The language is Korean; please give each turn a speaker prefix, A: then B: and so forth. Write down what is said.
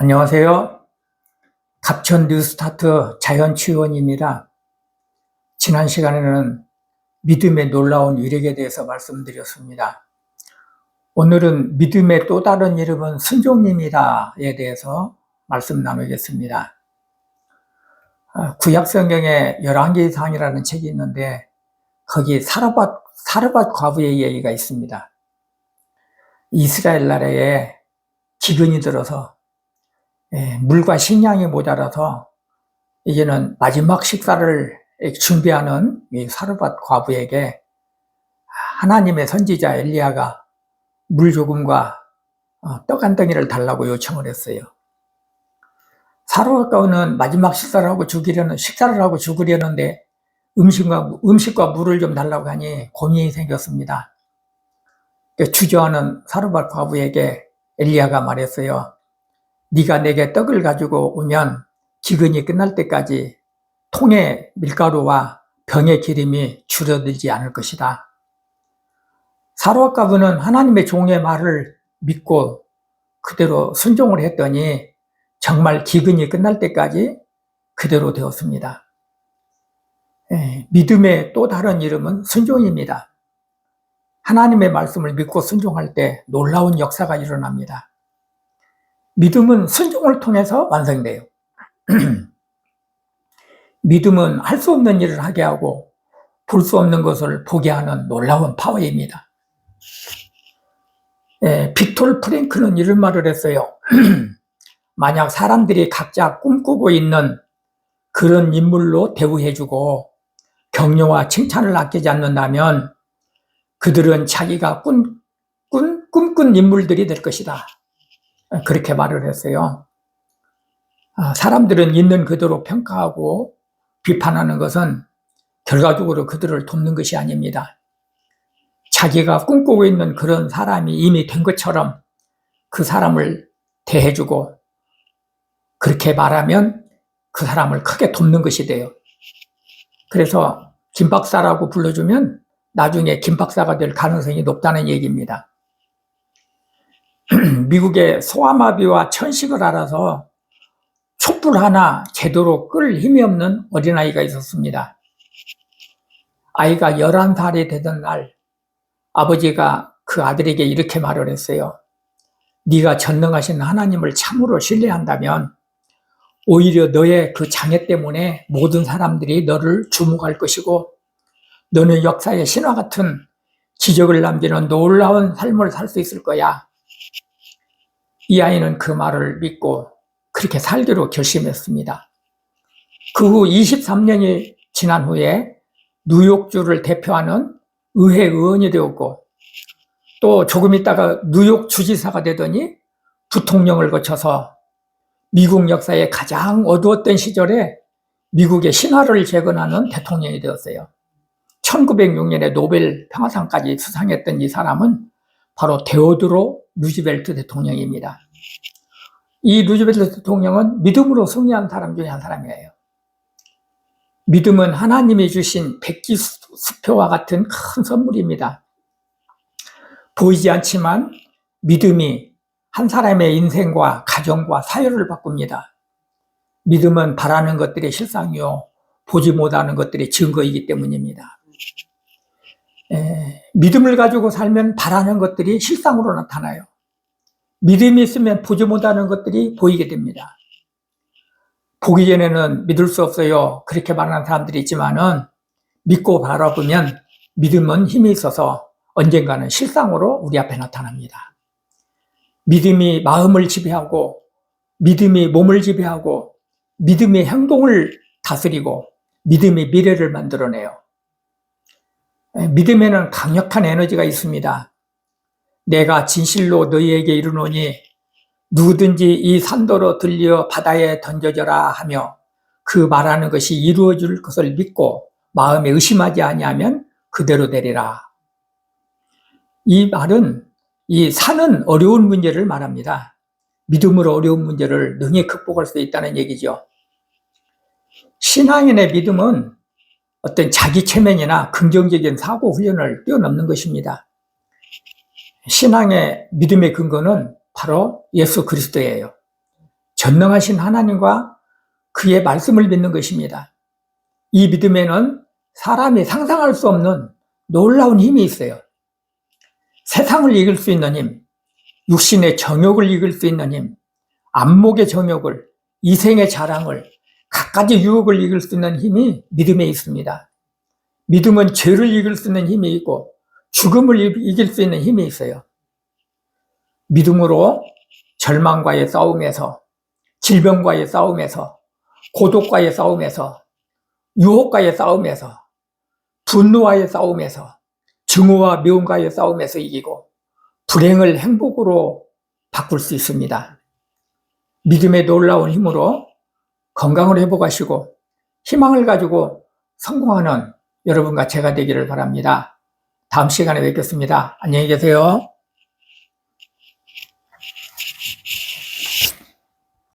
A: 안녕하세요. 갑천 뉴스타트 자연치유원입니다. 지난 시간에는 믿음의 놀라운 위력에 대해서 말씀드렸습니다. 오늘은 믿음의 또 다른 이름은 순종입니다에 대해서 말씀 나누겠습니다. 구약성경에 열왕기상이라는 책이 있는데 거기 사르밧 과부의 얘기가 있습니다. 이스라엘 나라에 기근이 들어서 물과 식량이 모자라서 이제는 마지막 식사를 준비하는 이 사르밧 과부에게 하나님의 선지자 엘리야가 물 조금과 떡 한 덩이를 달라고 요청을 했어요. 사르밧 과부는 마지막 식사를 하고 죽으려는데 음식과 물을 좀 달라고 하니 고민이 생겼습니다. 주저하는 사르밧 과부에게 엘리야가 말했어요. 네가 내게 떡을 가지고 오면 기근이 끝날 때까지 통의 밀가루와 병의 기름이 줄어들지 않을 것이다. 사르밧 과부는 하나님의 종의 말을 믿고 그대로 순종을 했더니 정말 기근이 끝날 때까지 그대로 되었습니다. 믿음의 또 다른 이름은 순종입니다. 하나님의 말씀을 믿고 순종할 때 놀라운 역사가 일어납니다. 믿음은 순종을 통해서 완성돼요. 믿음은 할 수 없는 일을 하게 하고 볼 수 없는 것을 보게 하는 놀라운 파워입니다. 빅톨 프랭크는 이런 말을 했어요. 만약 사람들이 각자 꿈꾸고 있는 그런 인물로 대우해주고 격려와 칭찬을 아끼지 않는다면 그들은 자기가 꿈꾼 인물들이 될 것이다. 그렇게 말을 했어요. 사람들은 있는 그대로 평가하고 비판하는 것은 결과적으로 그들을 돕는 것이 아닙니다. 자기가 꿈꾸고 있는 그런 사람이 이미 된 것처럼 그 사람을 대해주고 그렇게 말하면 그 사람을 크게 돕는 것이 돼요. 그래서 김 박사라고 불러주면 나중에 김 박사가 될 가능성이 높다는 얘기입니다. 미국의 소아마비와 천식을 알아서 촛불 하나 제대로 끌 힘이 없는 어린아이가 있었습니다. 아이가 11살이 되던 날 아버지가 그 아들에게 이렇게 말을 했어요. 네가 전능하신 하나님을 참으로 신뢰한다면 오히려 너의 그 장애 때문에 모든 사람들이 너를 주목할 것이고 너는 역사의 신화 같은 기적을 남기는 놀라운 삶을 살 수 있을 거야. 이 아이는 그 말을 믿고 그렇게 살기로 결심했습니다. 그 후 23년이 지난 후에 뉴욕주를 대표하는 의회 의원이 되었고 또 조금 있다가 뉴욕 주지사가 되더니 부통령을 거쳐서 미국 역사의 가장 어두웠던 시절에 미국의 신화를 재건하는 대통령이 되었어요. 1906년에 노벨 평화상까지 수상했던 이 사람은 바로 테오도로 루즈벨트 대통령입니다. 이 루즈벨트 대통령은 믿음으로 승리한 사람 중에 한 사람이에요. 믿음은 하나님이 주신 백기수표와 같은 큰 선물입니다. 보이지 않지만 믿음이 한 사람의 인생과 가정과 사회를 바꿉니다. 믿음은 바라는 것들이 실상이요 보지 못하는 것들이 증거이기 때문입니다. 믿음을 가지고 살면 바라는 것들이 실상으로 나타나요. 믿음이 있으면 보지 못하는 것들이 보이게 됩니다. 보기 전에는 믿을 수 없어요. 그렇게 말하는 사람들이 있지만은 믿고 바라보면 믿음은 힘이 있어서 언젠가는 실상으로 우리 앞에 나타납니다. 믿음이 마음을 지배하고 믿음이 몸을 지배하고 믿음이 행동을 다스리고 믿음이 미래를 만들어내요. 믿음에는 강력한 에너지가 있습니다. 내가 진실로 너희에게 이르노니 누구든지 이 산더러 들려 바다에 던져져라 하며 그 말하는 것이 이루어질 것을 믿고 마음에 의심하지 아니하면 그대로 되리라. 이 말은 이 사는 어려운 문제를 말합니다. 믿음으로 어려운 문제를 능히 극복할 수 있다는 얘기죠. 신앙인의 믿음은 어떤 자기 체면이나 긍정적인 사고 훈련을 뛰어넘는 것입니다. 신앙의 믿음의 근거는 바로 예수 그리스도예요. 전능하신 하나님과 그의 말씀을 믿는 것입니다. 이 믿음에는 사람이 상상할 수 없는 놀라운 힘이 있어요. 세상을 이길 수 있는 힘, 육신의 정욕을 이길 수 있는 힘, 안목의 정욕을, 이생의 자랑을, 갖가지 유혹을 이길 수 있는 힘이 믿음에 있습니다. 믿음은 죄를 이길 수 있는 힘이 있고 죽음을 이길 수 있는 힘이 있어요. 믿음으로 절망과의 싸움에서, 질병과의 싸움에서, 고독과의 싸움에서, 유혹과의 싸움에서, 분노와의 싸움에서, 증오와 미움과의 싸움에서 이기고 불행을 행복으로 바꿀 수 있습니다. 믿음의 놀라운 힘으로 건강을 회복하시고 희망을 가지고 성공하는 여러분과 제가 되기를 바랍니다. 다음 시간에 뵙겠습니다. 안녕히 계세요.